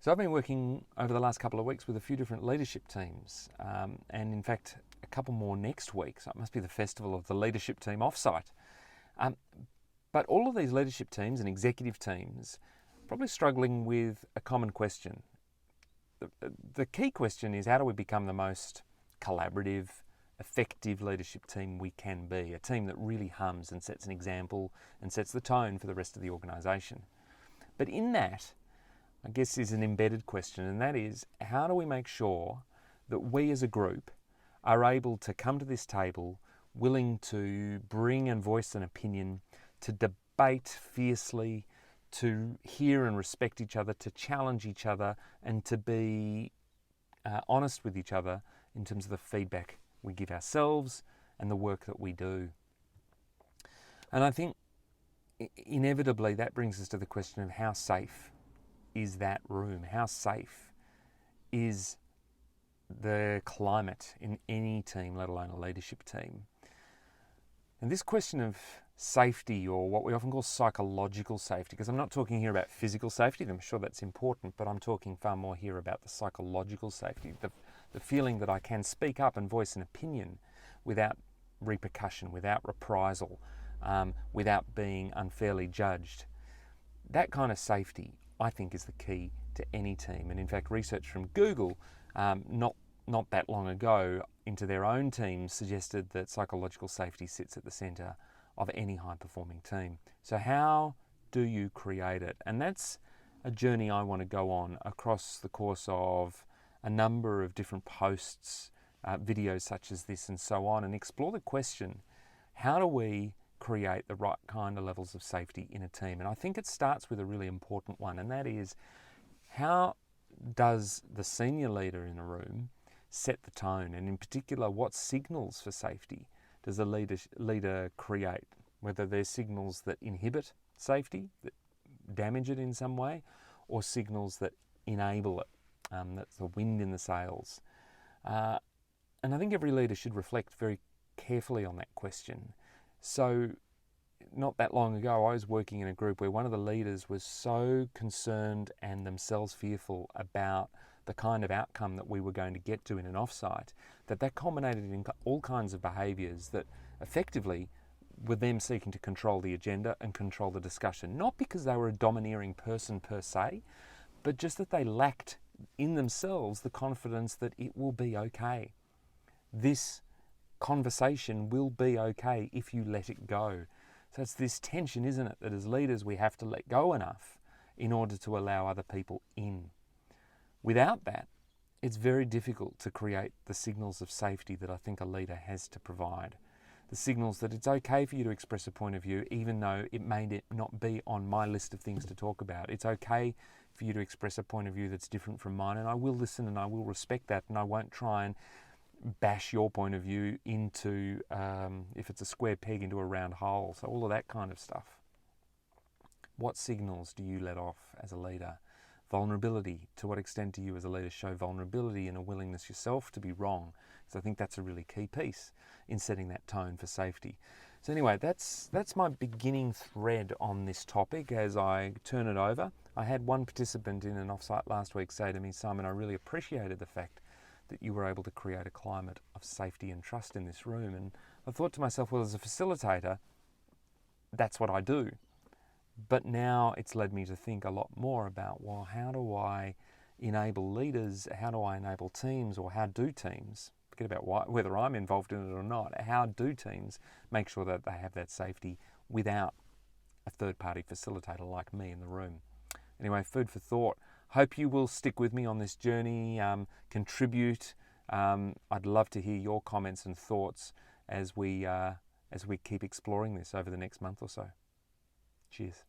So I've been working over the last couple of weeks with a few different leadership teams, and in fact a couple more next week, so it must be the festival of the leadership team offsite. But all of these leadership teams and executive teams are probably struggling with a common question. The key question is, how do we become the most collaborative, effective leadership team we can be, a team that really hums and sets an example and sets the tone for the rest of the organisation. But in that, I guess, is an embedded question, and that is, how do we make sure that we as a group are able to come to this table willing to bring and voice an opinion, to debate fiercely, to hear and respect each other, to challenge each other, and to be honest with each other in terms of the feedback we give ourselves and the work that we do. And I think inevitably that brings us to the question of how safe is that room? How safe is the climate in any team, let alone a leadership team? And this question of safety, or what we often call psychological safety, because I'm not talking here about physical safety, I'm sure that's important, but I'm talking far more here about the psychological safety, the feeling that I can speak up and voice an opinion without repercussion, without reprisal, without being unfairly judged. That kind of safety, I think, is the key to any team. And in fact, research from Google not that long ago into their own teams suggested that psychological safety sits at the centre of any high-performing team. So how do you create it? And that's a journey I want to go on across the course of a number of different posts, videos such as this and so on, and explore the question, how do we create the right kind of levels of safety in a team? And I think it starts with a really important one, and that is, how does the senior leader in a room set the tone? And in particular, what signals for safety does a leader create? Whether they're signals that inhibit safety, that damage it in some way, or signals that enable it. That's the wind in the sails. And I think every leader should reflect very carefully on that question. So not that long ago, I was working in a group where one of the leaders was so concerned and themselves fearful about the kind of outcome that we were going to get to in an offsite, that culminated in all kinds of behaviours that effectively were them seeking to control the agenda and control the discussion. Not because they were a domineering person per se, but just that they lacked in themselves the confidence that it will be okay. This conversation will be okay if you let it go. So it's this tension, isn't it, that as leaders we have to let go enough in order to allow other people in. Without that, it's very difficult to create the signals of safety that I think a leader has to provide. The signals that it's okay for you to express a point of view, even though it may not be on my list of things to talk about. It's okay for you to express a point of view that's different from mine, and I will listen and I will respect that, and I won't try and bash your point of view into, if it's a square peg, into a round hole. So all of that kind of stuff. What signals do you let off as a leader? Vulnerability. To what extent do you as a leader show vulnerability and a willingness yourself to be wrong? Because I think that's a really key piece in setting that tone for safety. So anyway, that's my beginning thread on this topic as I turn it over. I had one participant in an offsite last week say to me, Simon, I really appreciated the fact that you were able to create a climate of safety and trust in this room. And I thought to myself, well, as a facilitator, that's what I do. But now it's led me to think a lot more about, well, how do I enable leaders? How do I enable teams? Or how do teams, forget about whether I'm involved in it or not, how do teams make sure that they have that safety without a third-party facilitator like me in the room? Anyway, food for thought. Hope you will stick with me on this journey, contribute. I'd love to hear your comments and thoughts as we keep exploring this over the next month or so. Cheers.